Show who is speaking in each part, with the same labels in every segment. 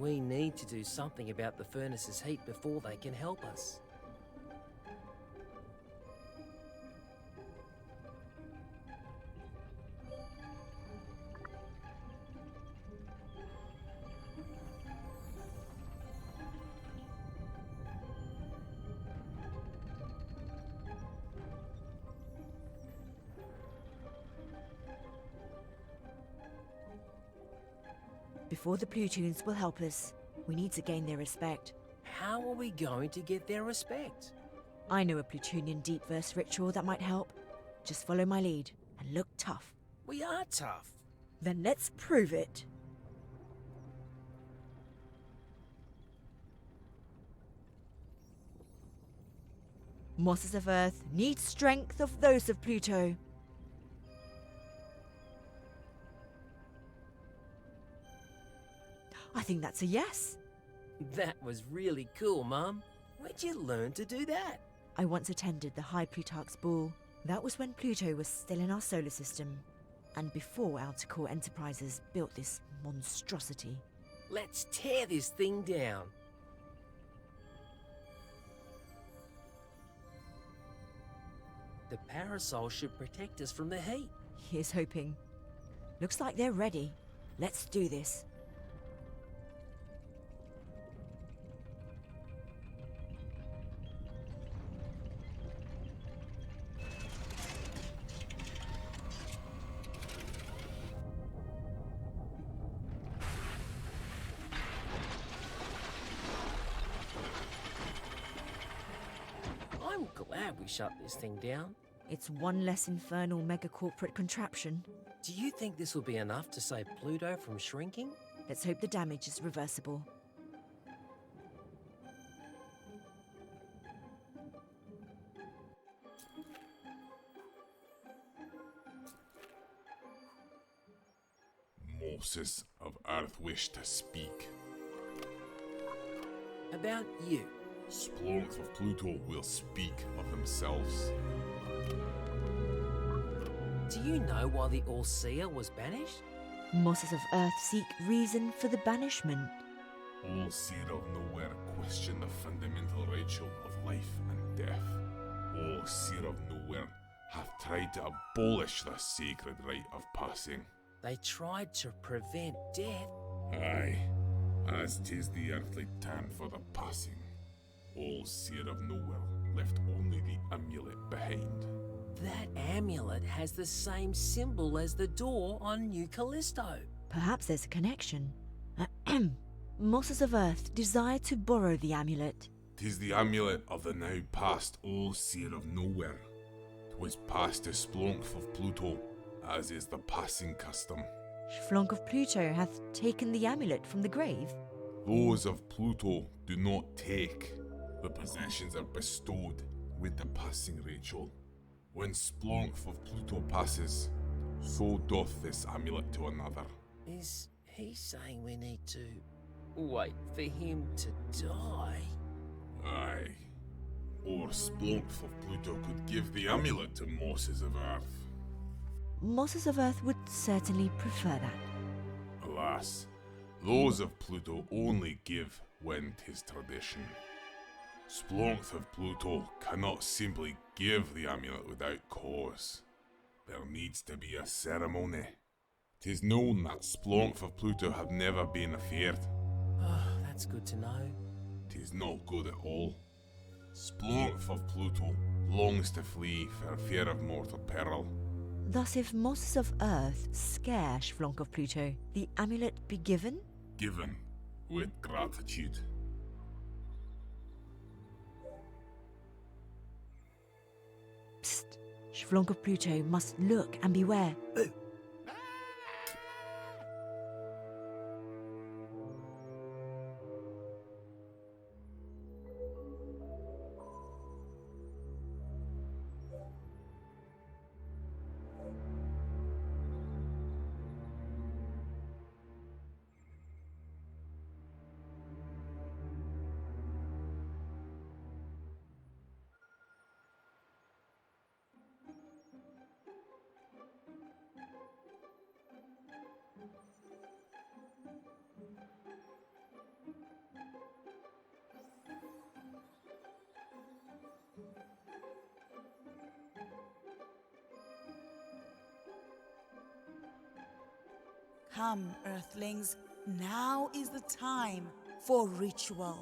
Speaker 1: We need to do something about the furnace's heat before they can help us.
Speaker 2: Before the Plutoons will help us, we need to gain their respect.
Speaker 1: How are we going to get their respect?
Speaker 2: I know a Plutonian deep verse ritual that might help. Just follow my lead and look tough.
Speaker 1: We are tough.
Speaker 2: Then let's prove it. Mosses of Earth need strength of those of Pluto. I think that's a yes.
Speaker 1: That was really cool, Mum. Where'd you learn to do that?
Speaker 2: I once attended the High Plutarch's Ball. That was when Pluto was still in our solar system, and before Outer Core Enterprises built this monstrosity.
Speaker 1: Let's tear this thing down. The parasol should protect us from the heat.
Speaker 2: Here's hoping. Looks like they're ready. Let's do this.
Speaker 1: I'm glad we shut this thing down.
Speaker 2: It's one less infernal megacorporate contraption.
Speaker 1: Do you think this will be enough to save Pluto from shrinking?
Speaker 2: Let's hope the damage is reversible.
Speaker 3: Mosses of Earth wish to speak.
Speaker 1: About you.
Speaker 3: Splorks of Pluto will speak of themselves.
Speaker 1: Do you know why the All-Seer was banished?
Speaker 2: Mosses of Earth seek reason for the banishment.
Speaker 3: All seer of nowhere question the fundamental ritual of life and death. All seer of nowhere have tried to abolish the sacred rite of passing.
Speaker 1: They tried to prevent death.
Speaker 3: Aye, as 'tis the earthly time for the passing. All seer of nowhere left only the amulet behind.
Speaker 1: That amulet has the same symbol as the door on New Callisto.
Speaker 2: Perhaps there's a connection. Mosses of Earth desire to borrow the amulet.
Speaker 3: 'Tis the amulet of the now past All Seer of Nowhere. 'Twas passed to Splonk of Pluto, as is the passing custom.
Speaker 2: Splonk of Pluto hath taken the amulet from the grave.
Speaker 3: Those of Pluto do not take. The possessions are bestowed with the passing ritual. When Splonk of Pluto passes, so doth this amulet to another.
Speaker 1: Is he saying we need to wait for him to die?
Speaker 3: Aye. Or Splonk of Pluto could give the amulet to Mosses of Earth.
Speaker 2: Mosses of Earth would certainly prefer that.
Speaker 3: Alas, those of Pluto only give when 'tis tradition. Splonk of Pluto cannot simply give the amulet without cause. There needs to be a ceremony. 'Tis known that Splonk of Pluto have never been afeared.
Speaker 1: Oh, that's good to know.
Speaker 3: 'Tis not good at all. Splonk of Pluto longs to flee for fear of mortal peril.
Speaker 2: Thus, if Mosses of Earth scare Splonk of Pluto, the amulet be given?
Speaker 3: Given with gratitude.
Speaker 2: Psst. Splonk of Pluto must look and beware.
Speaker 4: Come, Earthlings, now is the time for ritual.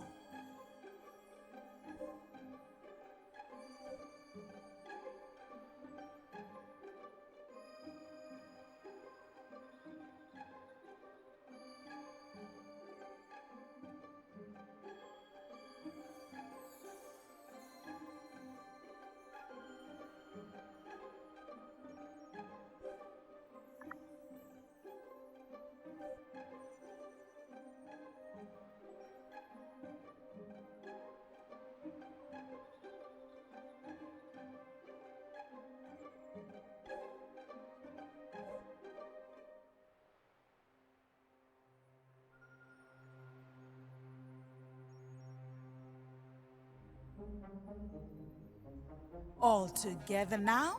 Speaker 4: All together now?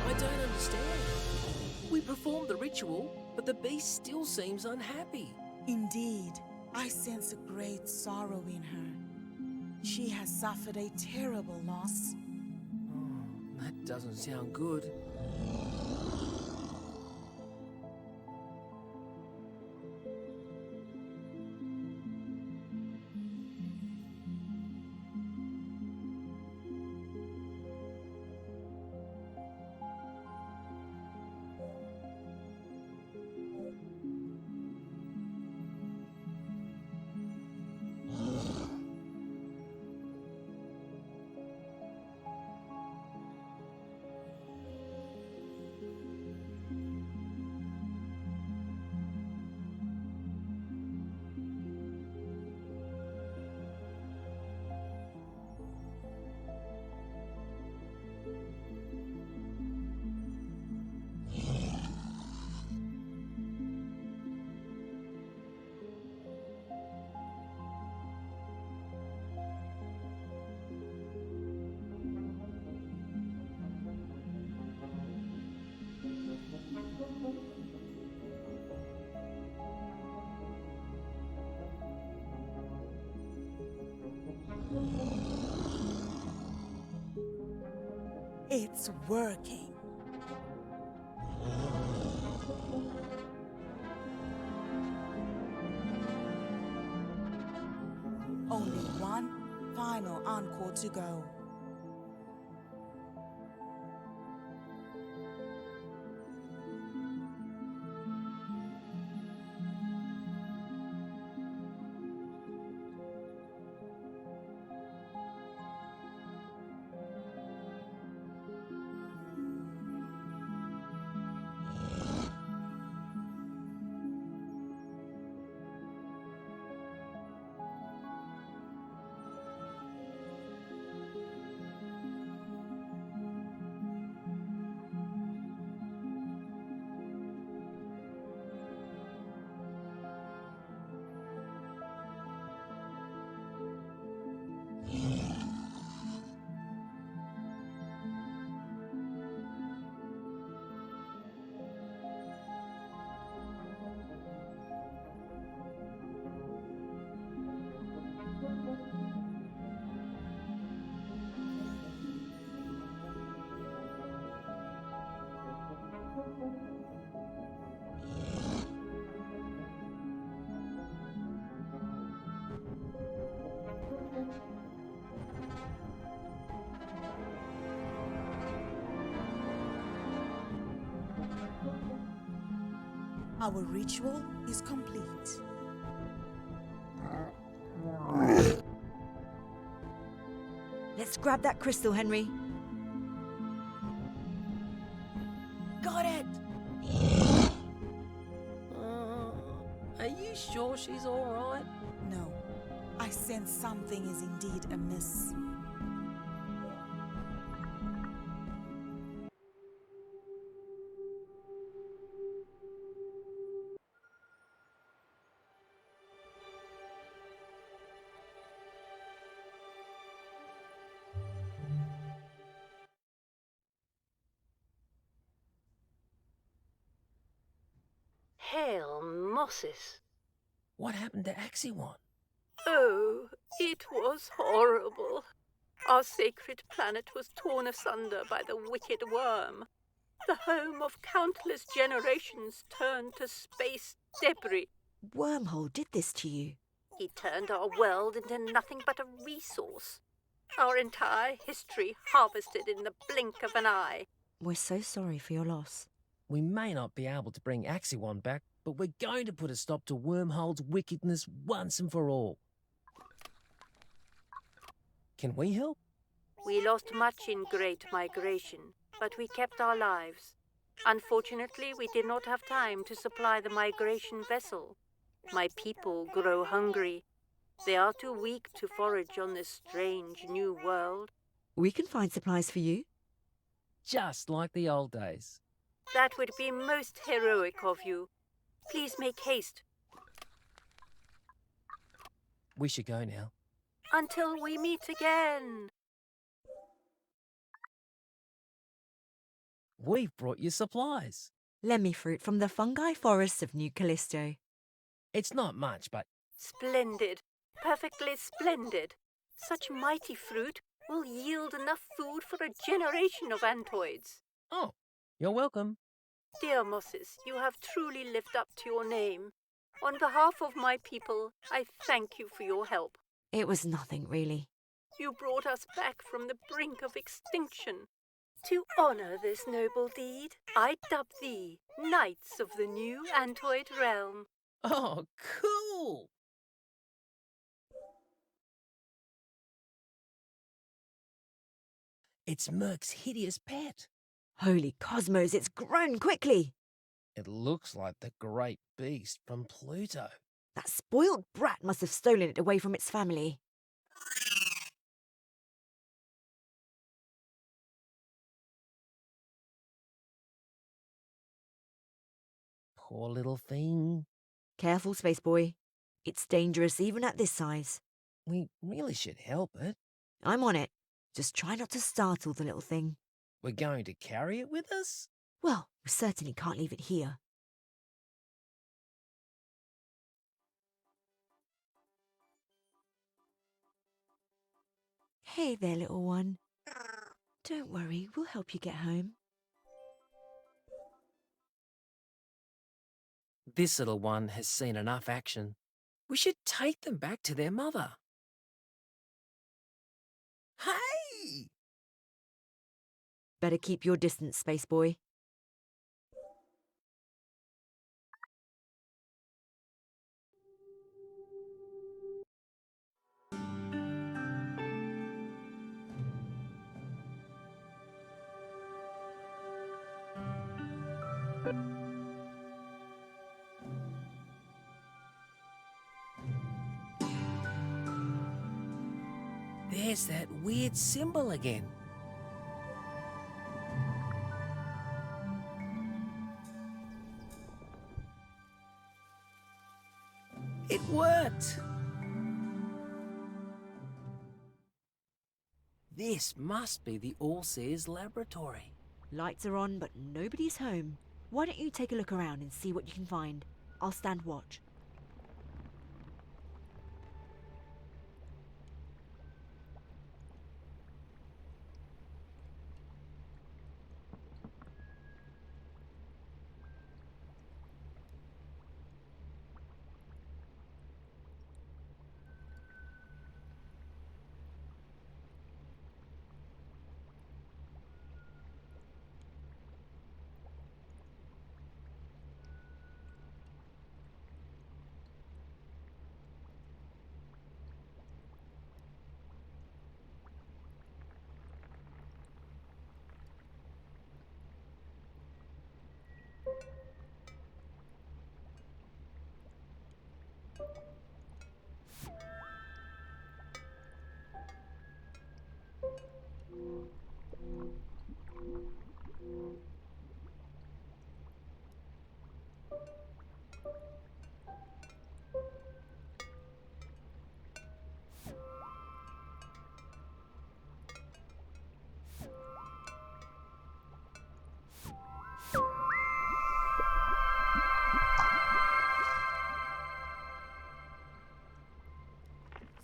Speaker 1: I don't understand. We performed the ritual, but the beast still seems unhappy.
Speaker 4: Indeed, I sense a great sorrow in her. She has suffered a terrible loss.
Speaker 1: That doesn't sound good.
Speaker 4: It's working. Only one final encore to go. Our ritual is complete.
Speaker 2: Let's grab that crystal, Henry.
Speaker 1: Got it! Are you sure she's alright?
Speaker 4: No, I sense something is indeed amiss.
Speaker 5: Hail, Mosses.
Speaker 1: What happened to Axion?
Speaker 5: Oh, it was horrible. Our sacred planet was torn asunder by the wicked worm. The home of countless generations turned to space debris.
Speaker 2: Wormhole did this to you.
Speaker 5: He turned our world into nothing but a resource. Our entire history harvested in the blink of an eye.
Speaker 2: We're so sorry for your loss.
Speaker 1: We may not be able to bring Axion back, but we're going to put a stop to Wormhole's wickedness once and for all. Can we help?
Speaker 5: We lost much in Great Migration, but we kept our lives. Unfortunately, we did not have time to supply the migration vessel. My people grow hungry. They are too weak to forage on this strange new world.
Speaker 2: We can find supplies for you.
Speaker 1: Just like the old days.
Speaker 5: That would be most heroic of you. Please make haste.
Speaker 1: We should go now.
Speaker 5: Until we meet again.
Speaker 1: We've brought you supplies.
Speaker 2: Lemmy fruit from the fungi forests of New Callisto.
Speaker 1: It's not much, but
Speaker 5: Splendid. Perfectly splendid. Such mighty fruit will yield enough food for a generation of antoids.
Speaker 1: oh, you're welcome.
Speaker 5: Dear Mosses, you have truly lived up to your name. On behalf of my people, I thank you for your help.
Speaker 2: It was nothing, really.
Speaker 5: You brought us back from the brink of extinction. To honor this noble deed, I dub thee Knights of the New Antoid Realm.
Speaker 1: Oh, cool! It's Merc's hideous pet.
Speaker 2: Holy cosmos, it's grown quickly!
Speaker 1: It looks like the great beast from Pluto.
Speaker 2: That spoiled brat must have stolen it away from its family.
Speaker 1: Poor little thing.
Speaker 2: Careful, Space Boy. It's dangerous even at this size.
Speaker 1: We really should help it.
Speaker 2: I'm on it. Just try not to startle the little thing.
Speaker 1: We're going to carry it with us?
Speaker 2: Well, we certainly can't leave it here. Hey there, little one. Don't worry, we'll help you get home.
Speaker 1: This little one has seen enough action. We should take them back to their mother. Hey!
Speaker 2: Better keep your distance, Space Boy.
Speaker 1: There's that weird symbol again. It worked! This must be the All-Seers laboratory.
Speaker 2: Lights are on, but nobody's home. Why don't you take a look around and see what you can find? I'll stand watch.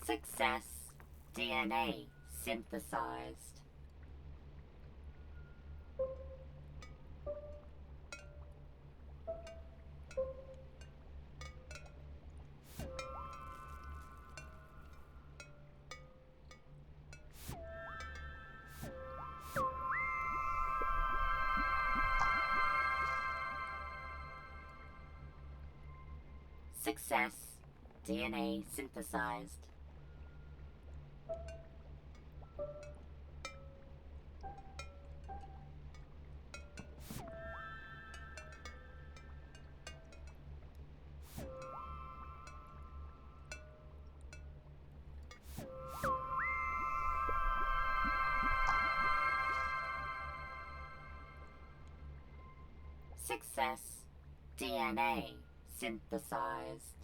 Speaker 6: Success. DNA synthesized. Success. DNA synthesized. Success. DNA synthesized.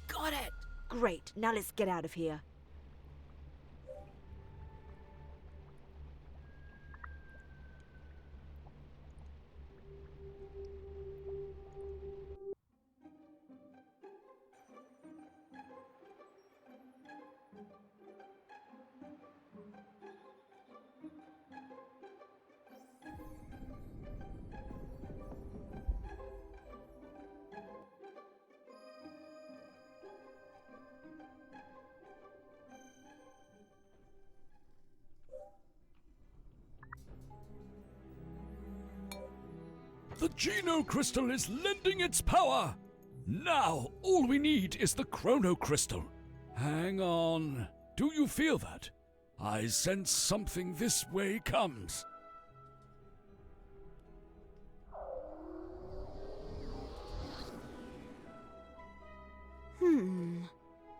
Speaker 1: Got it!
Speaker 2: Great, now let's get out of here.
Speaker 7: The Geno Crystal is lending its power! Now, all we need is the Chrono Crystal. Hang on. Do you feel that? I sense something this way comes.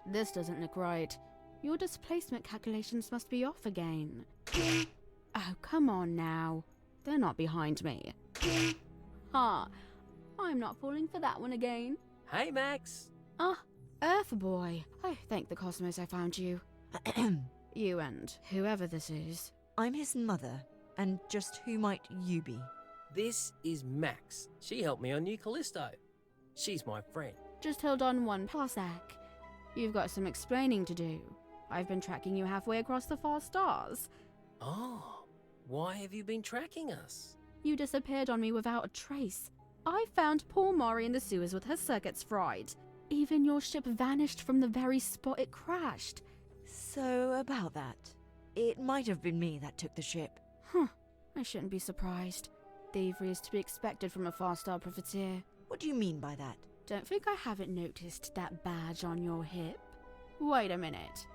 Speaker 8: This doesn't look right. Your displacement calculations must be off again. Oh, come on now. They're not behind me. Ha! I'm not falling for that one again.
Speaker 1: Hey, Max.
Speaker 8: Ah, Earth Boy. I thank the cosmos I found you. You and whoever this is.
Speaker 2: I'm his mother, and just who might you be?
Speaker 1: This is Max. She helped me on New Callisto. She's my friend.
Speaker 8: Just hold on one parsec. You've got some explaining to do. I've been tracking you halfway across the far stars.
Speaker 1: Oh, why have you been tracking us?
Speaker 8: You disappeared on me without a trace. I found poor Mari in the sewers with her circuits fried. Even your ship vanished from the very spot it crashed.
Speaker 2: So, about that. It might have been me that took the ship.
Speaker 8: Huh. I shouldn't be surprised. Thievery is to be expected from a far-star profiteer.
Speaker 2: What do you mean by that?
Speaker 8: Don't think I haven't noticed that badge on your hip. Wait a minute.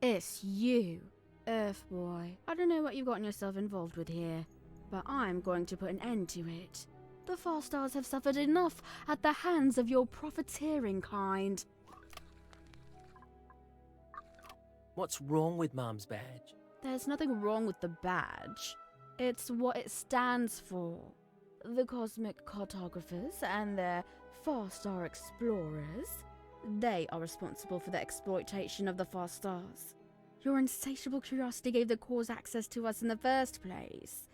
Speaker 8: It's you, Earth Boy. I don't know what you've gotten yourself involved with here, but I'm going to put an end to it. The far stars have suffered enough at the hands of your profiteering kind.
Speaker 1: What's wrong with Mum's badge?
Speaker 8: There's nothing wrong with the badge. It's what it stands for. The cosmic cartographers and their far star explorers, they are responsible for the exploitation of the far stars. Your insatiable curiosity gave the cause access to us in the first place,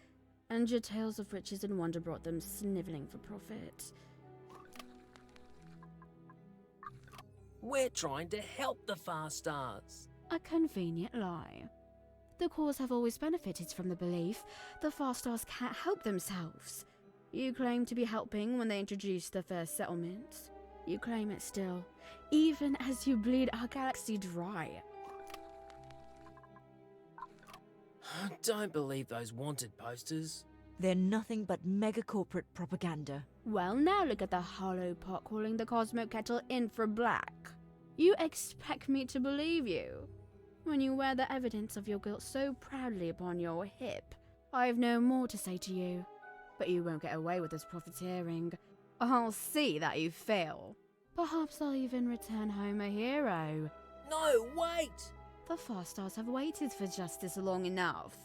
Speaker 8: and your tales of riches and wonder brought them sniveling for profit.
Speaker 1: We're trying to help the far stars.
Speaker 8: A convenient lie. The cause have always benefited from the belief the far stars can't help themselves. You claim to be helping when they introduced the first settlements. You claim it still, even as you bleed our galaxy dry.
Speaker 1: Don't believe those wanted posters.
Speaker 2: They're nothing but mega-corporate propaganda.
Speaker 8: Well, now look at the hollow pot calling the Cosmo Kettle infra black. You expect me to believe you? When you wear the evidence of your guilt so proudly upon your hip, I've no more to say to you. But you won't get away with this profiteering. I'll see that you fail. Perhaps I'll even return home a hero.
Speaker 1: No, wait!
Speaker 8: The far stars have waited for justice long enough.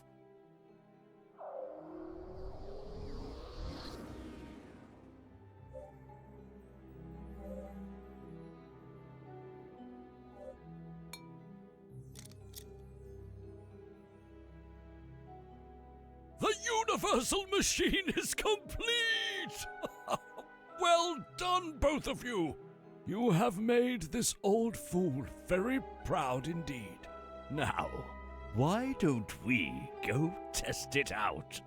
Speaker 7: universal machine is complete! Well done, both of you! You have made this old fool very proud indeed. Now, why don't we go test it out?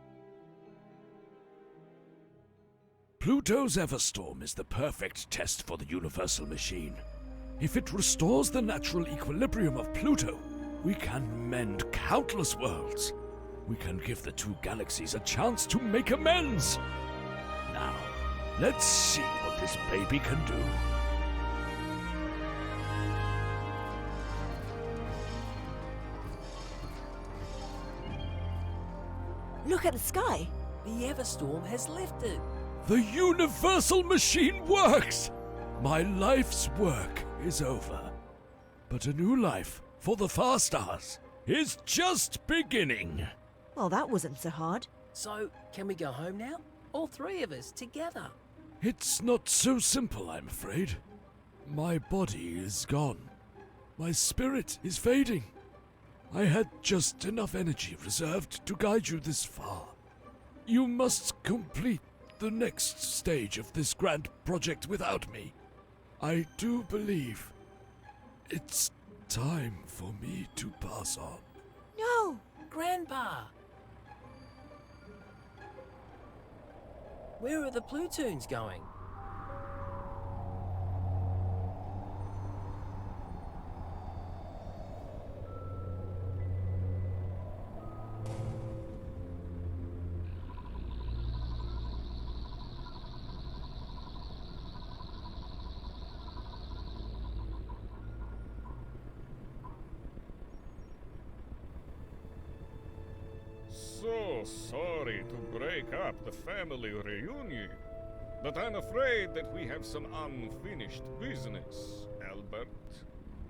Speaker 7: Pluto's Everstorm is the perfect test for the universal machine. If it restores the natural equilibrium of Pluto, we can mend countless worlds. We can give the two galaxies a chance to make amends. Now, let's see what this baby can do.
Speaker 2: Look at the sky.
Speaker 1: The Everstorm has lifted.
Speaker 7: The universal machine works! My life's work is over. But a new life for the Far Stars is just beginning.
Speaker 2: Well, that wasn't so hard.
Speaker 1: So, can we go home now? All three of us together.
Speaker 7: It's not so simple, I'm afraid. My body is gone. My spirit is fading. I had just enough energy reserved to guide you this far. You must complete the next stage of this grand project without me. I do believe it's time for me to pass on.
Speaker 2: No!
Speaker 1: Grandpa! Where are the Plutoons going?
Speaker 9: So sorry to break up the family reunion, but I'm afraid that we have some unfinished business, Albert.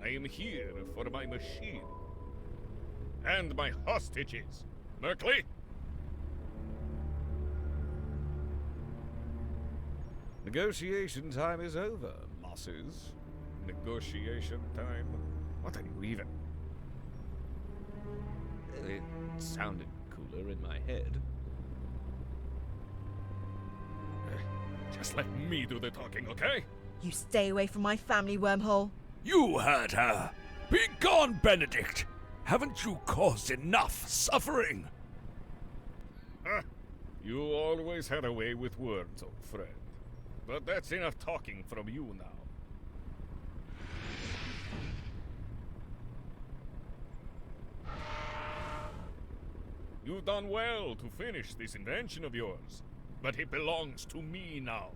Speaker 9: I am here for my machine. And my hostages. Merkley? Negotiation time is over, Mosses. Negotiation time? What are you even? It sounded cooler in my head. Just let me do the talking, okay?
Speaker 2: You stay away from my family, Wormhole.
Speaker 7: You heard her! Be gone, Benedict! Haven't you caused enough suffering?
Speaker 9: You always had a way with words, old friend. But that's enough talking from you now. You've done well to finish this invention of yours, but it belongs to me now.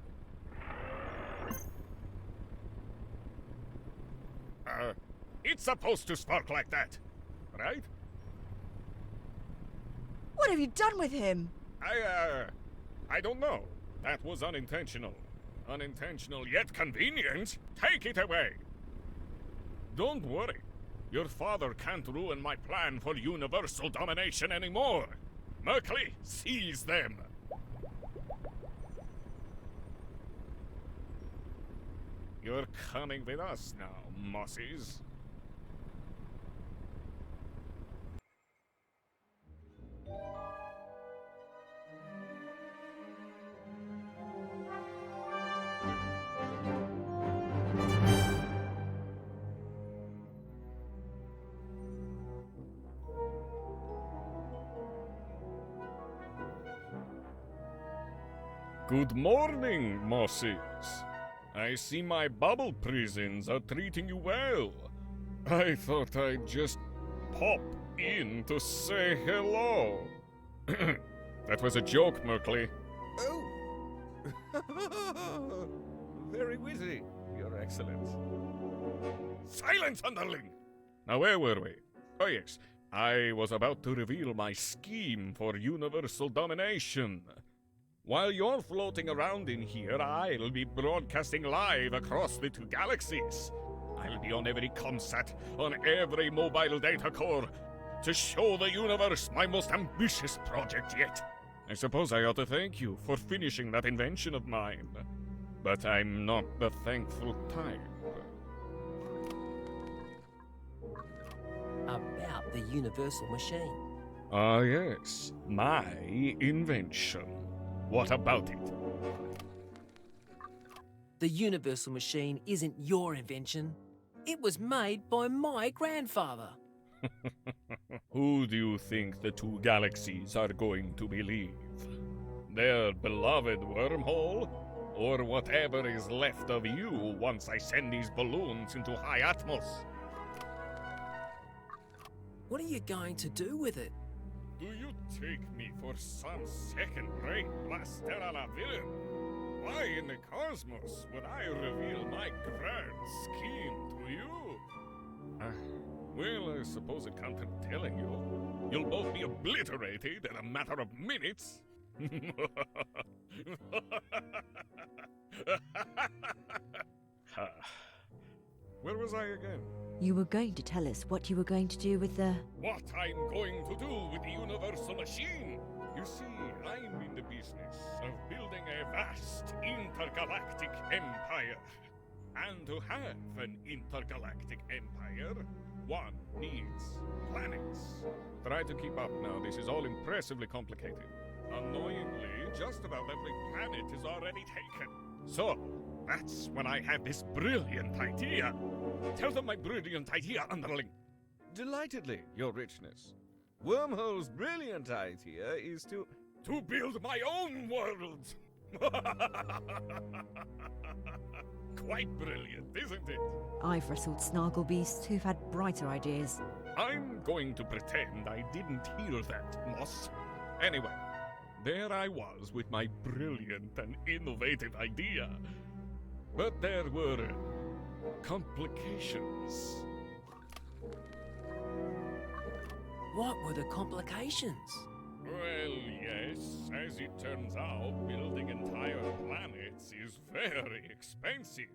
Speaker 9: It's supposed to spark like that, right?
Speaker 2: What have you done with him?
Speaker 9: I don't know. That was unintentional. Unintentional yet convenient. Take it away. Don't worry. Your father can't ruin my plan for universal domination anymore. Merkley, seize them. You're coming with us now, Mosses. Good morning, Mosses. I see my bubble prisons are treating you well. I thought I'd just pop in to say hello. That was a joke, Merkley.
Speaker 10: Oh! Very witty, Your Excellence.
Speaker 9: Silence, underling! Now, where were we? Oh, yes. I was about to reveal my scheme for universal domination. While you're floating around in here, I'll be broadcasting live across the two galaxies. I'll be on every ComSat, on every mobile data core, to show the universe my most ambitious project yet. I suppose I ought to thank you for finishing that invention of mine. But I'm not the thankful type.
Speaker 1: About the universal machine.
Speaker 9: Ah, yes, my invention. What about it?
Speaker 1: The universal machine isn't your invention. It was made by my grandfather.
Speaker 9: Who do you think the two galaxies are going to believe? Their beloved wormhole? Or whatever is left of you once I send these balloons into high atmos?
Speaker 1: What are you going to do with it?
Speaker 9: Do you take me for some second-rate Blasterala villain? Why in the cosmos would I reveal my grand scheme to you? Well, I suppose it can't hurt telling you. You'll both be obliterated in a matter of minutes. Where was I again?
Speaker 2: You were going to tell us what you were going to do with the...
Speaker 9: What I'm going to do with the universal machine? You see, I'm in the business of building a vast intergalactic empire. And to have an intergalactic empire, one needs planets. Try to keep up now, this is all impressively complicated. Annoyingly, just about every planet is already taken. So, that's when I had this brilliant idea. Tell them my brilliant idea, underling.
Speaker 10: Delightedly, Your Richness. Wormhole's brilliant idea is to
Speaker 9: build my own world! Quite brilliant, isn't it?
Speaker 2: I've wrestled snargle beasts who've had brighter ideas.
Speaker 9: I'm going to pretend I didn't hear that, Mosse. Anyway, there I was with my brilliant and innovative idea. But there were complications.
Speaker 1: What were the complications?
Speaker 9: Well, yes, as it turns out, building entire planets is very expensive.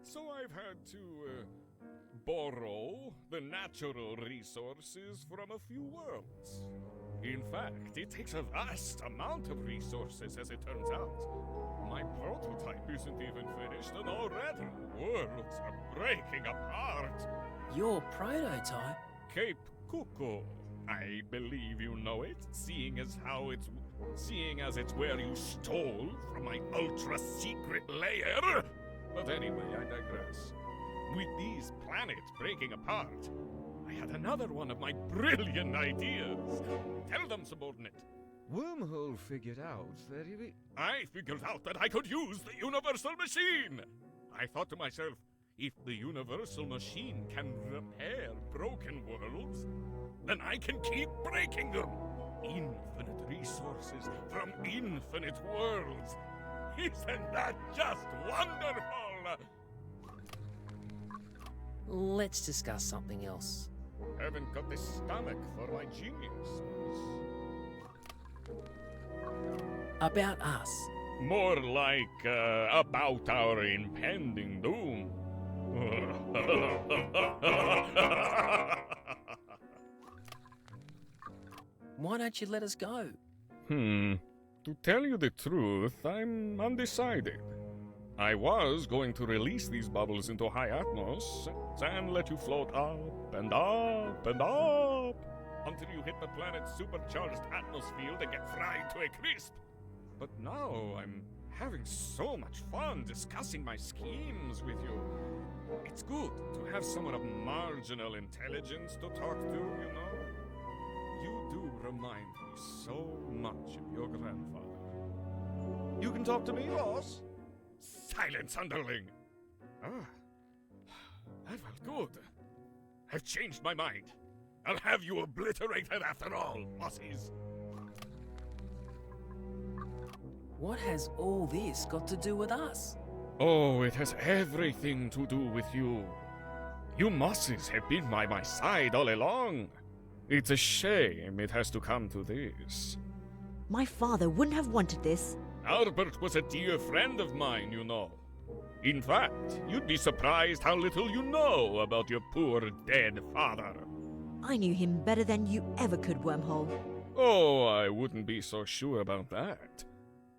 Speaker 9: So I've had to borrow the natural resources from a few worlds. In fact, it takes a vast amount of resources, as it turns out. My prototype isn't even finished, and already worlds are breaking apart.
Speaker 1: Your prototype?
Speaker 9: Cape Coocoo. I believe you know it, seeing as it's where you stole from my ultra-secret lair. But anyway, I digress. With these planets breaking apart, I had another one of my brilliant ideas. Tell them, subordinate.
Speaker 10: Wormhole figured out that
Speaker 9: I figured out that I could use the universal machine! I thought to myself, if the universal machine can repair broken worlds, then I can keep breaking them. Infinite resources from infinite worlds. Isn't that just wonderful?
Speaker 1: Let's discuss something else.
Speaker 9: Haven't got the stomach for my genius.
Speaker 1: About us.
Speaker 9: More like, about our impending doom.
Speaker 1: Why don't you let us go?
Speaker 9: To tell you the truth, I'm undecided. I was going to release these bubbles into high atmos and let you float up and up and up until you hit the planet's supercharged atmosphere and get fried to a crisp. But now I'm having so much fun discussing my schemes with you. It's good to have someone of marginal intelligence to talk to, you know? You do remind me so much of your grandfather.
Speaker 10: You can talk to me, boss.
Speaker 9: Silence, underling! That felt good. I've changed my mind. I'll have you obliterated after all, Mosses.
Speaker 1: What has all this got to do with us?
Speaker 9: Oh, it has everything to do with you. You Mosses have been by my side all along. It's a shame it has to come to this.
Speaker 2: My father wouldn't have wanted this.
Speaker 9: Albert was a dear friend of mine, you know. In fact, you'd be surprised how little you know about your poor dead father.
Speaker 2: I knew him better than you ever could, Wormhole.
Speaker 9: Oh, I wouldn't be so sure about that.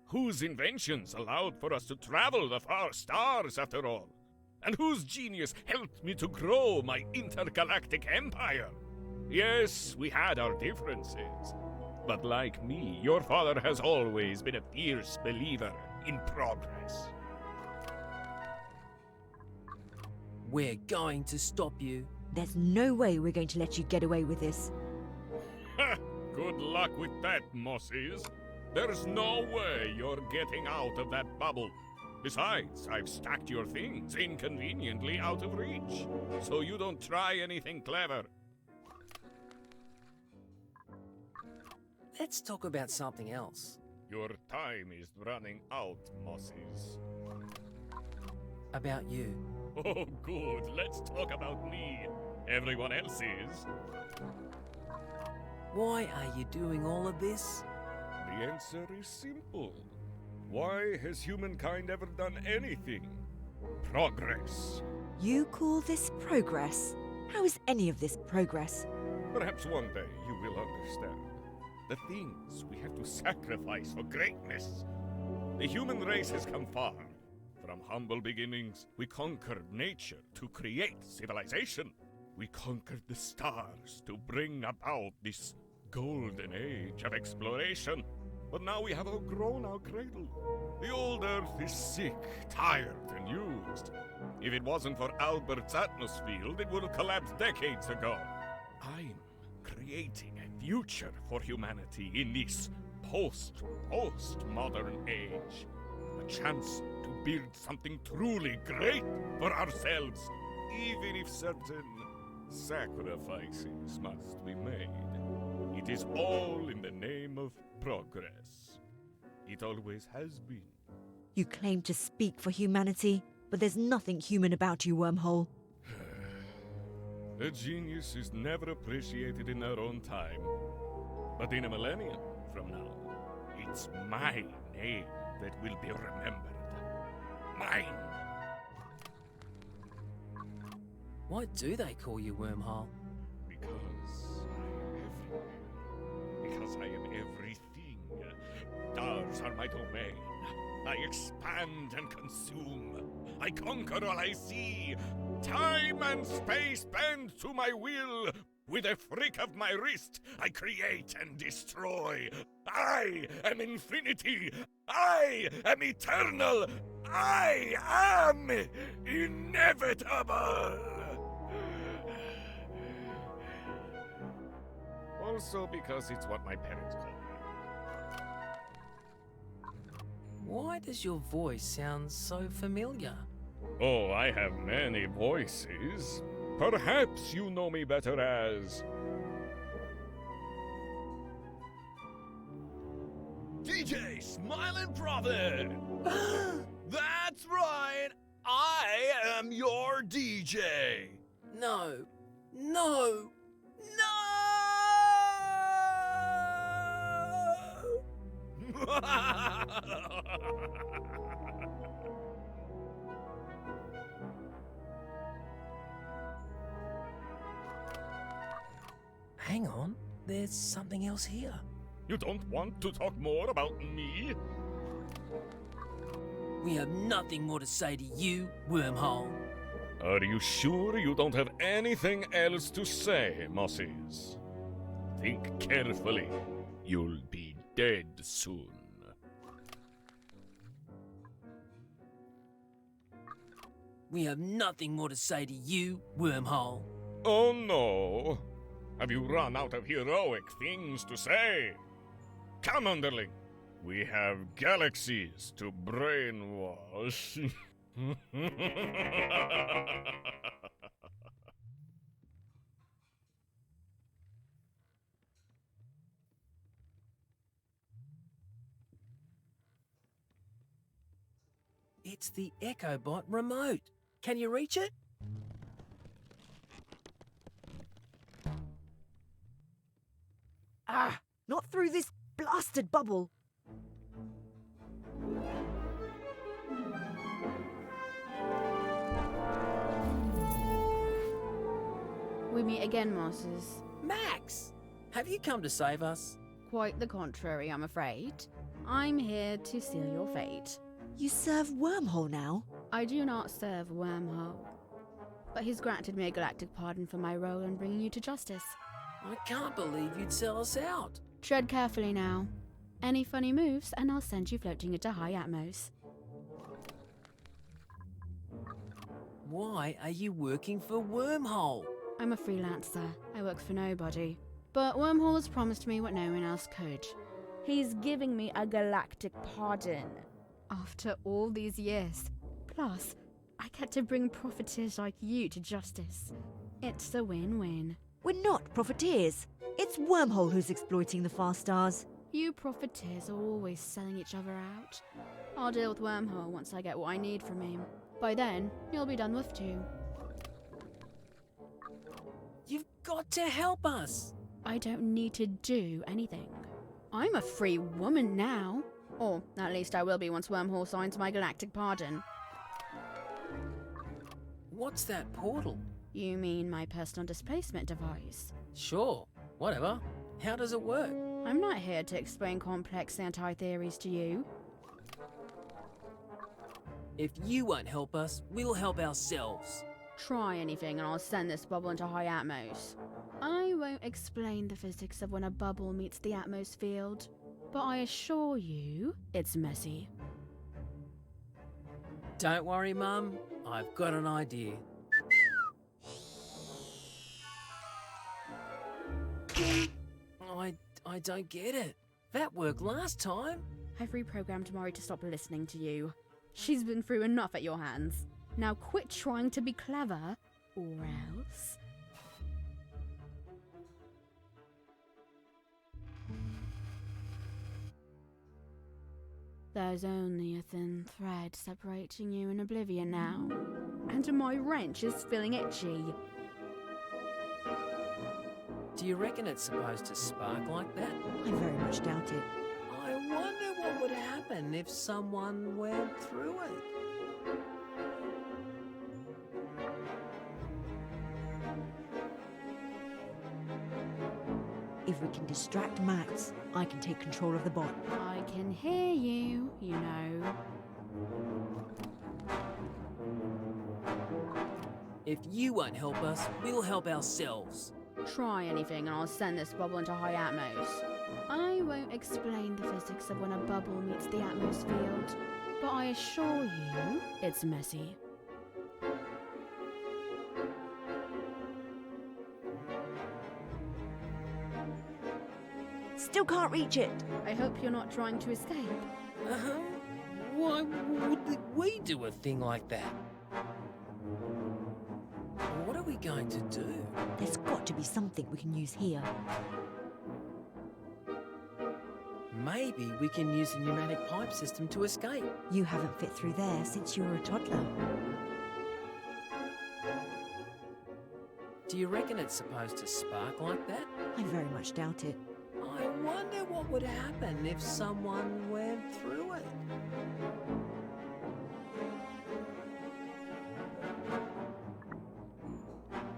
Speaker 9: Whose inventions allowed for us to travel the far stars, after all? And whose genius helped me to grow my intergalactic empire? Yes, we had our differences. But like me, your father has always been a fierce believer in progress.
Speaker 1: We're going to stop you.
Speaker 2: There's no way we're going to let you get away with this.
Speaker 9: Ha! Good luck with that, Mosses. There's no way you're getting out of that bubble. Besides, I've stacked your things inconveniently out of reach, so you don't try anything clever.
Speaker 1: Let's talk about something else.
Speaker 9: Your time is running out, Mosses.
Speaker 1: About you.
Speaker 9: Oh, good. Let's talk about me. Everyone else is.
Speaker 1: Why are you doing all of this?
Speaker 9: The answer is simple. Why has humankind ever done anything? Progress.
Speaker 2: You call this progress? How is any of this progress?
Speaker 9: Perhaps one day you will understand. The things we have to sacrifice for greatness. The human race has come far. From humble beginnings, we conquered nature to create civilization. We conquered the stars to bring about this golden age of exploration. But now we have outgrown our cradle. The old Earth is sick, tired, and used. If it wasn't for Albert's atmosphere, it would have collapsed decades ago. I'm creating a future for humanity in this post-modern age. A chance to build something truly great for ourselves, even if certain sacrifices must be made. It is all in the name of progress. It always has been.
Speaker 2: You claim to speak for humanity, but there's nothing human about you, Wormhole.
Speaker 9: A genius is never appreciated in their own time. But in a millennium from now, it's my name that will be remembered. Mine!
Speaker 1: Why do they call you Wormhole?
Speaker 9: Because I am everything. Stars are my domain. I expand and consume. I conquer all I see. Time and space bend to my will. With a flick of my wrist, I create and destroy. I am infinity. I am eternal. I am inevitable. Also because it's what my parents call me.
Speaker 1: Why does your voice sound so familiar?
Speaker 9: Oh, I have many voices. Perhaps you know me better as...
Speaker 11: DJ Smiling Prophet! That's right! I am your DJ!
Speaker 1: No! No! No! Hang on, there's something else here.
Speaker 9: You don't want to talk more about me?
Speaker 1: We have nothing more to say to you, Wormhole.
Speaker 9: Are you sure you don't have anything else to say, Mosses? Think carefully. You'll be dead soon.
Speaker 1: We have nothing more to say to you, Wormhole.
Speaker 9: Oh no! Have you run out of heroic things to say? Come, underling. We have galaxies to brainwash.
Speaker 1: It's the EchoBot remote. Can you reach it?
Speaker 2: Ah! Not through this blasted bubble!
Speaker 8: We meet again, Mosses.
Speaker 1: Max! Have you come to save us?
Speaker 8: Quite the contrary, I'm afraid. I'm here to seal your fate.
Speaker 2: You serve Wormhole now?
Speaker 8: I do not serve Wormhole, but he's granted me a galactic pardon for my role in bringing you to justice.
Speaker 1: I can't believe you'd sell us out.
Speaker 8: Tread carefully now. Any funny moves, and I'll send you floating into high atmos.
Speaker 1: Why are you working for Wormhole?
Speaker 8: I'm a freelancer. I work for nobody. But Wormhole has promised me what no one else could. He's giving me a galactic pardon. After all these years. Plus, I get to bring profiteers like you to justice. It's a win-win.
Speaker 2: We're not profiteers. It's Wormhole who's exploiting the far stars.
Speaker 8: You profiteers are always selling each other out. I'll deal with Wormhole once I get what I need from him. By then, you'll be done with too.
Speaker 1: You've got to help us.
Speaker 8: I don't need to do anything. I'm a free woman now. Or, at least I will be once Wormhole signs my galactic pardon.
Speaker 1: What's that portal?
Speaker 8: You mean my personal displacement device?
Speaker 1: Sure, whatever. How does it work?
Speaker 8: I'm not here to explain complex anti-theories to you.
Speaker 1: If you won't help us, we'll help ourselves.
Speaker 8: Try anything and I'll send this bubble into high atmos. I won't explain the physics of when a bubble meets the atmos field, but I assure you, it's messy.
Speaker 1: Don't worry, Mum. I've got an idea. I don't get it. That worked last time.
Speaker 8: I've reprogrammed Mori to stop listening to you. She's been through enough at your hands. Now quit trying to be clever, or else... There's only a thin thread separating you and oblivion now. And my wrench is feeling itchy.
Speaker 1: Do you reckon it's supposed to spark like that?
Speaker 2: I very much doubt it.
Speaker 1: I wonder what would happen if someone went through it.
Speaker 2: If we can distract Max, I can take control of the bot.
Speaker 8: I can hear you, you know.
Speaker 1: If you won't help us, we'll help ourselves.
Speaker 8: Try anything and I'll send this bubble into high atmos. I won't explain the physics of when a bubble meets the atmos field, but I assure you, it's messy.
Speaker 2: Still can't reach it.
Speaker 8: I hope you're not trying to escape.
Speaker 1: Why would we do a thing like that? What are we going to do?
Speaker 2: There's got to be something we can use here.
Speaker 1: Maybe we can use the pneumatic pipe system to escape.
Speaker 2: You haven't fit through there since you were a toddler.
Speaker 1: Do you reckon it's supposed to spark like that?
Speaker 2: I very much doubt it.
Speaker 1: I wonder what would happen if someone went through it.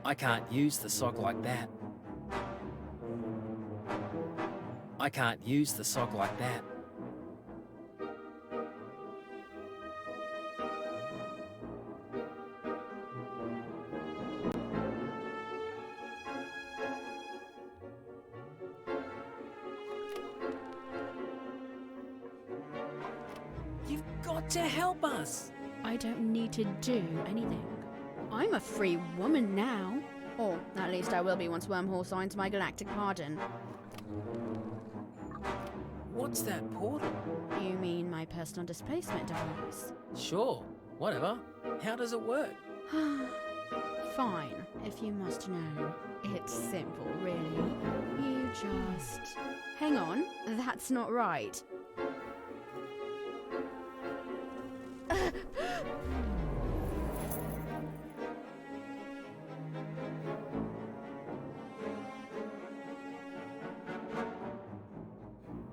Speaker 1: I can't use the sock like that. I can't use the sock like that. You've got to help us.
Speaker 8: I don't need to do anything. I'm a free woman now. Or, at least I will be once Wormhole signs my galactic pardon.
Speaker 1: What's that portal?
Speaker 8: You mean my personal displacement device?
Speaker 1: Sure, whatever. How does it work?
Speaker 8: Fine, if you must know. It's simple, really. You just... Hang on, that's not right.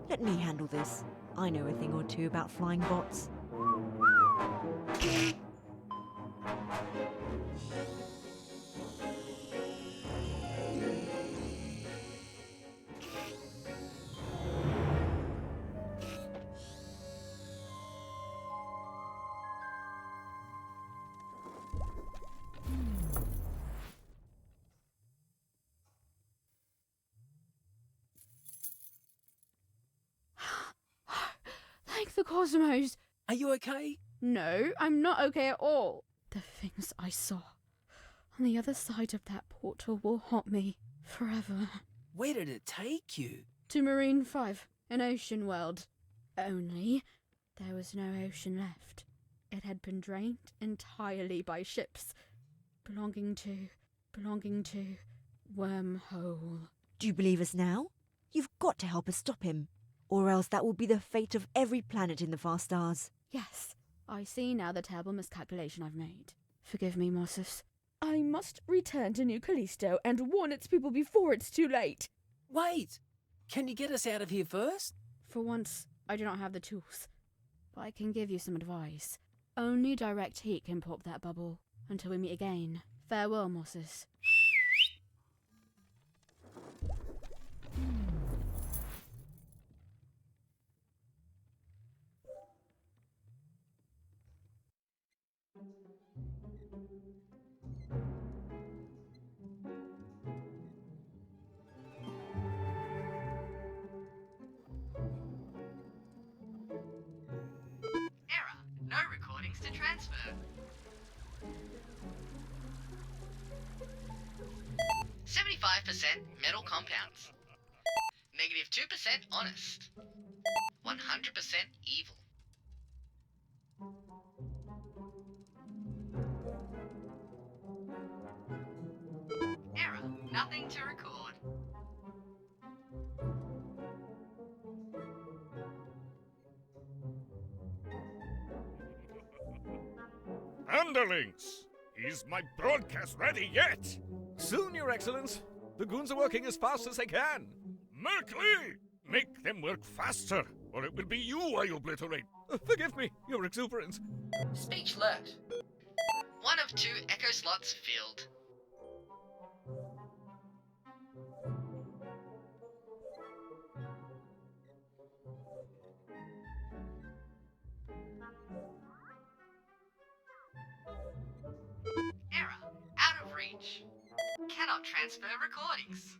Speaker 2: Let me handle this. I know a thing or two about flying bots.
Speaker 8: The cosmos!
Speaker 1: Are you okay?
Speaker 8: No, I'm not okay at all. The things I saw on the other side of that portal will haunt me forever.
Speaker 1: Where did it take you?
Speaker 8: To Marine 5, an ocean world. Only there was no ocean left. It had been drained entirely by ships belonging to Wormhole.
Speaker 2: Do you believe us now? You've got to help us stop him, or else that will be the fate of every planet in the far stars.
Speaker 8: Yes, I see now the terrible miscalculation I've made. Forgive me, Mosses. I must return to New Callisto and warn its people before it's too late.
Speaker 1: Wait! Can you get us out of here first?
Speaker 8: For once, I do not have the tools, but I can give you some advice. Only direct heat can pop that bubble. Until we meet again, farewell, Mosses.
Speaker 12: No recordings to transfer. 75% metal compounds. Negative 2% honest. 100% evil. Error. Nothing to record.
Speaker 9: Underlings! Is my broadcast ready yet?
Speaker 10: Soon, Your Excellence. The goons are working as fast as they can.
Speaker 9: Merkley! Make them work faster, or it will be you I obliterate.
Speaker 10: Forgive me, Your Exuberance.
Speaker 12: Speech lurked. 1 of 2 echo slots filled. Error. Out of reach. Cannot transfer recordings.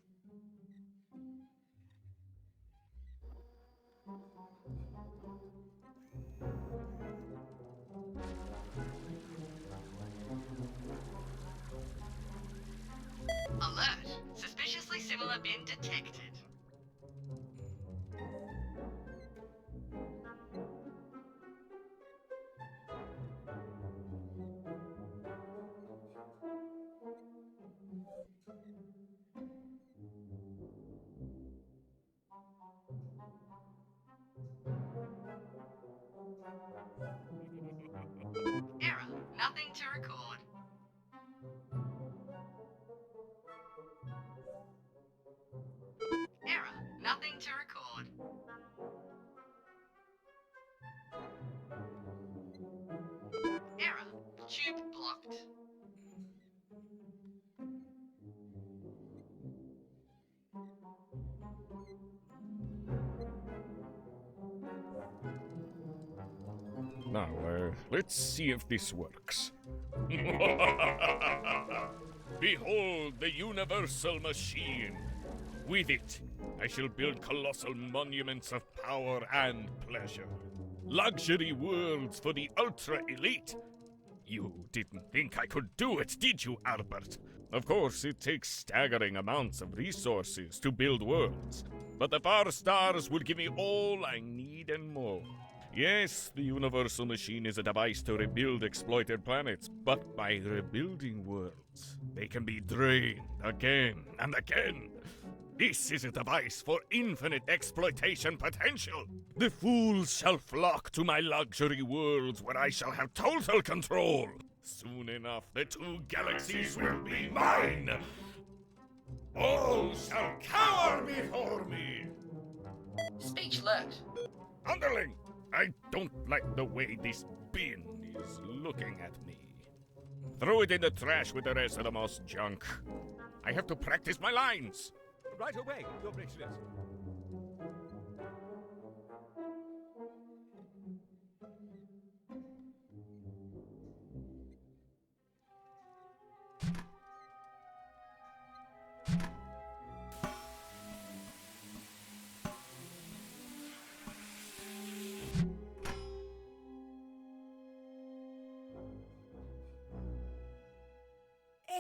Speaker 12: Alert. Suspiciously similar bin detected. Error. Nothing to record. Error. Nothing to record. Error. Tube blocked.
Speaker 9: Now, let's see if this works. Behold the universal machine. With it, I shall build colossal monuments of power and pleasure. Luxury worlds for the ultra-elite. You didn't think I could do it, did you, Albert? Of course, it takes staggering amounts of resources to build worlds, but the far stars will give me all I need and more. Yes, the universal machine is a device to rebuild exploited planets, but by rebuilding worlds, they can be drained again and again. This is a device for infinite exploitation potential. The fools shall flock to my luxury worlds where I shall have total control. Soon enough, the 2 galaxies will be mine. All shall cower before me.
Speaker 12: Speech lurked.
Speaker 9: Underling, I don't like the way this bin is looking at me. Throw it in the trash with the rest of the Mosse junk. I have to practice my lines.
Speaker 10: Right away, Your Excellence.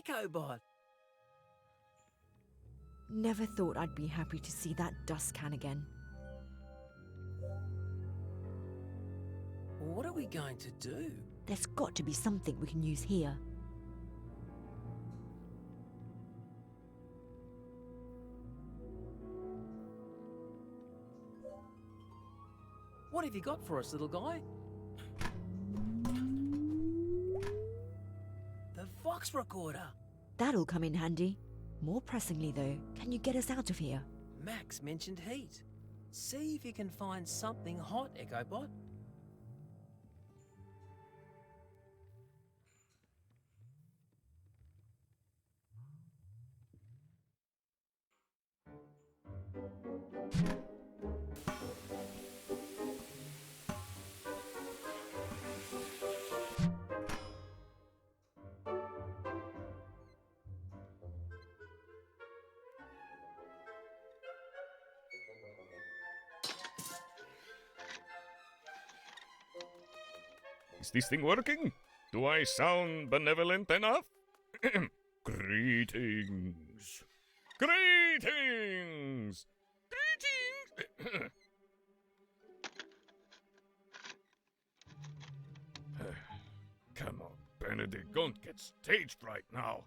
Speaker 1: Echobot.
Speaker 2: Never thought I'd be happy to see that dust can again.
Speaker 1: What are we going to do?
Speaker 2: There's got to be something we can use here.
Speaker 1: What have you got for us, little guy? The Vox recorder.
Speaker 2: That'll come in handy. More pressingly though, can you get us out of here?
Speaker 1: Max mentioned heat. See if you can find something hot, Echobot.
Speaker 9: Is this thing working? Do I sound benevolent enough? Greetings. Greetings! Greetings! Come on, Benedict, don't get stage fright now.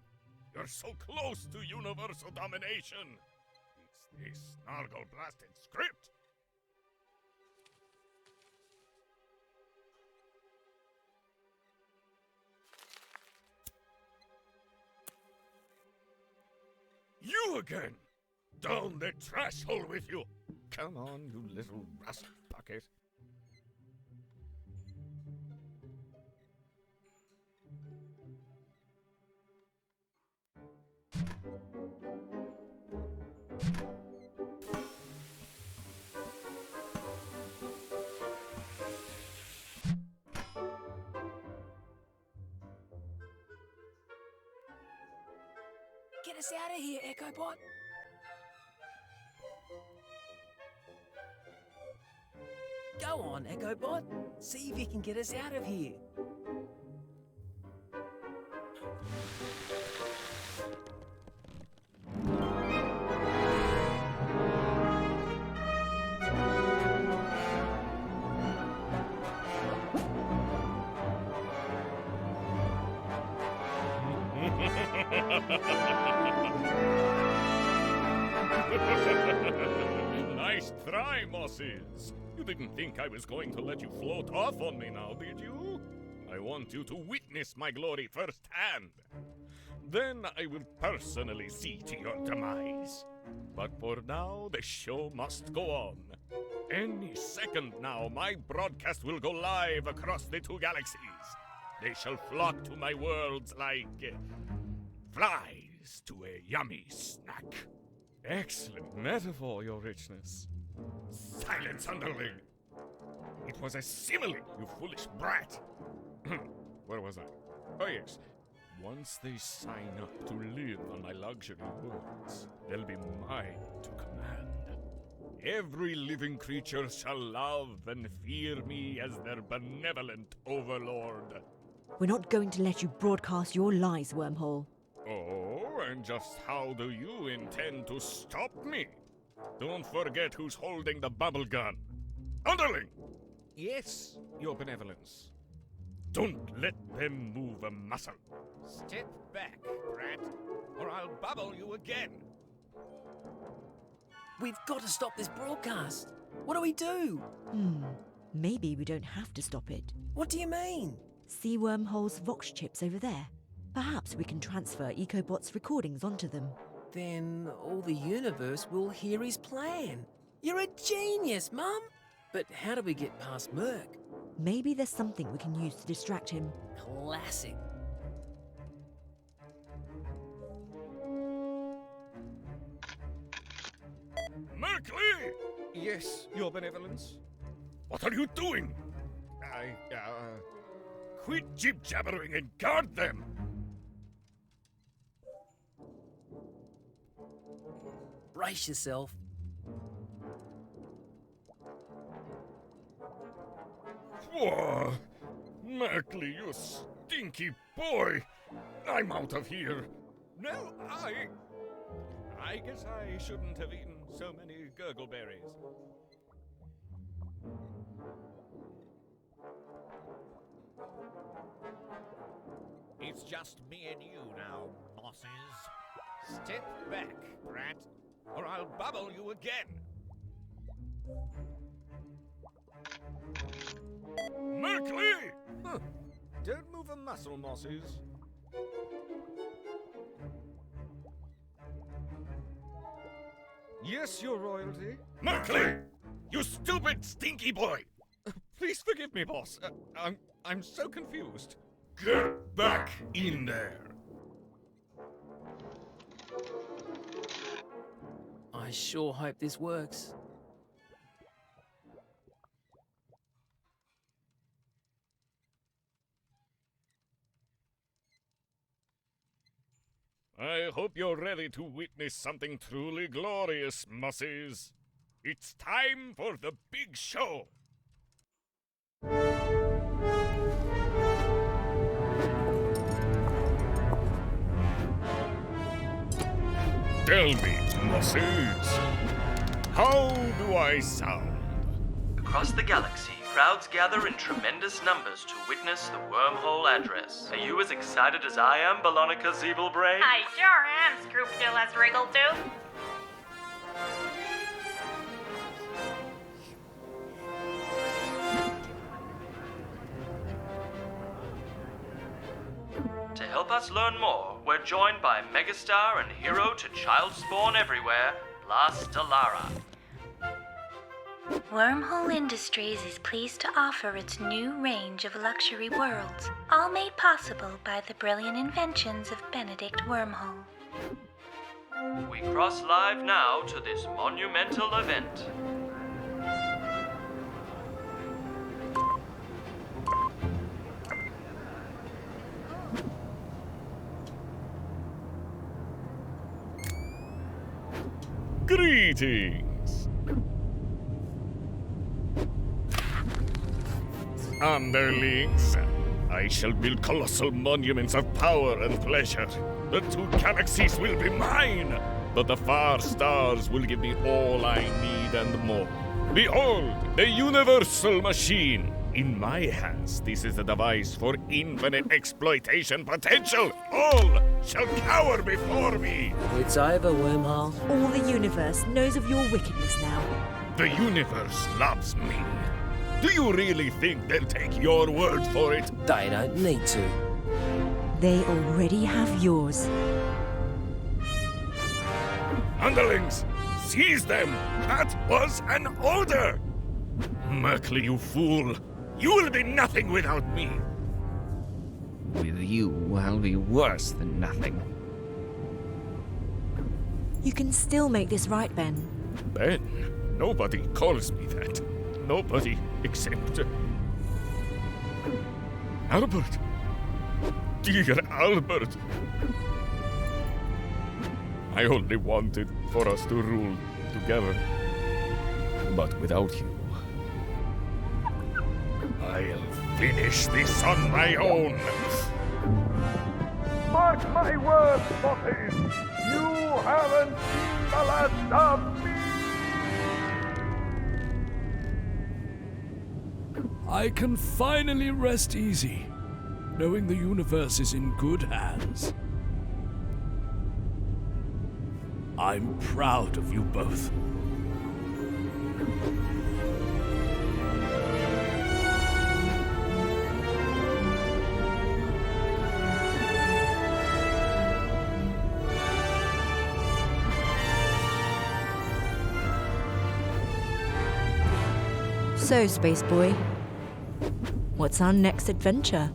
Speaker 9: You're so close to universal domination. It's this snargle-blasted script. You again! Down the trash hole with you! Come on, you little rust bucket.
Speaker 1: Get us out of here, Echobot. Go on, Echobot. See if you can get us out of here.
Speaker 9: Nice try, Mosses. You didn't think I was going to let you float off on me now, did you? I want you to witness my glory firsthand. Then I will personally see to your demise. But for now, the show must go on. Any second now, my broadcast will go live across the two galaxies. They shall flock to my worlds like flies to a yummy snack. Excellent metaphor, Your Richness. Silence, underling! It was a simile, you foolish brat! Where was I? Oh, yes. Once they sign up to live on my luxury worlds, they'll be mine to command. Every living creature shall love and fear me as their benevolent overlord.
Speaker 2: We're not going to let you broadcast your lies, Wormhole.
Speaker 9: Oh, and just how do you intend to stop me? Don't forget who's holding the bubble gun. Underling!
Speaker 10: Yes, Your Benevolence.
Speaker 9: Don't let them move a muscle.
Speaker 10: Step back, brat, or I'll bubble you again.
Speaker 1: We've got to stop this broadcast. What do we do?
Speaker 2: Maybe we don't have to stop it.
Speaker 1: What do you mean?
Speaker 2: See Wormhole's Vox chips over there? Perhaps we can transfer Echobot's recordings onto them.
Speaker 1: Then all the universe will hear his plan. You're a genius, Mum! But how do we get past Merc?
Speaker 2: Maybe there's something we can use to distract him.
Speaker 1: Classic.
Speaker 9: Merkley!
Speaker 10: Yes, Your Benevolence.
Speaker 9: What are you doing? Quit jib-jabbering and guard them!
Speaker 1: Brace yourself.
Speaker 9: Whoa! Merkley, you stinky boy! I'm out of here.
Speaker 10: No, I guess I shouldn't have eaten so many gurgleberries.
Speaker 11: It's just me and you now, Mosses. Step back, brat, or I'll bubble you again.
Speaker 10: Merkley! Huh. Don't move a muscle, Mosses. Yes, Your Royalty.
Speaker 9: Merkley! You stupid, stinky boy!
Speaker 10: Please forgive me, boss. I'm so confused.
Speaker 9: Get back in there!
Speaker 1: I sure hope this works.
Speaker 9: I hope you're ready to witness something truly glorious, Mosses. It's time for the big show! Tell me, Mosses, how do I sound?
Speaker 13: Across the galaxy, crowds gather in tremendous numbers to witness the Wormhole address. Are you as excited as I am, Balonica Zeebelbrain?
Speaker 14: I sure am, Scroopdoolas Wriggletooth.
Speaker 13: To help us learn more, we're joined by megastar and hero to child spawn everywhere, La Stellara.
Speaker 15: Wormhole Industries is pleased to offer its new range of luxury worlds, all made possible by the brilliant inventions of Benedict Wormhole.
Speaker 13: We cross live now to this monumental event.
Speaker 9: Greetings! Underlings, I shall build colossal monuments of power and pleasure. The two galaxies will be mine, but the far stars will give me all I need and more. Behold, the universal machine! In my hands, this is a device for infinite exploitation potential. All shall cower before me.
Speaker 1: It's over, Wormhole.
Speaker 2: All the universe knows of your wickedness now.
Speaker 9: The universe loves me. Do you really think they'll take your word for it?
Speaker 1: They don't need to.
Speaker 2: They already have yours.
Speaker 9: Underlings, seize them! That was an order! Merkley, you fool! You will be nothing without me!
Speaker 10: With you, I'll be worse than nothing.
Speaker 2: You can still make this right, Ben.
Speaker 9: Ben? Nobody calls me that. Nobody except... Albert! Dear Albert! I only wanted for us to rule together. But without you, I'll finish this on my own.
Speaker 16: Mark my words, Mosses! You haven't seen the last of me!
Speaker 7: I can finally rest easy, knowing the universe is in good hands. I'm proud of you both.
Speaker 2: So, Space Boy, what's our next adventure?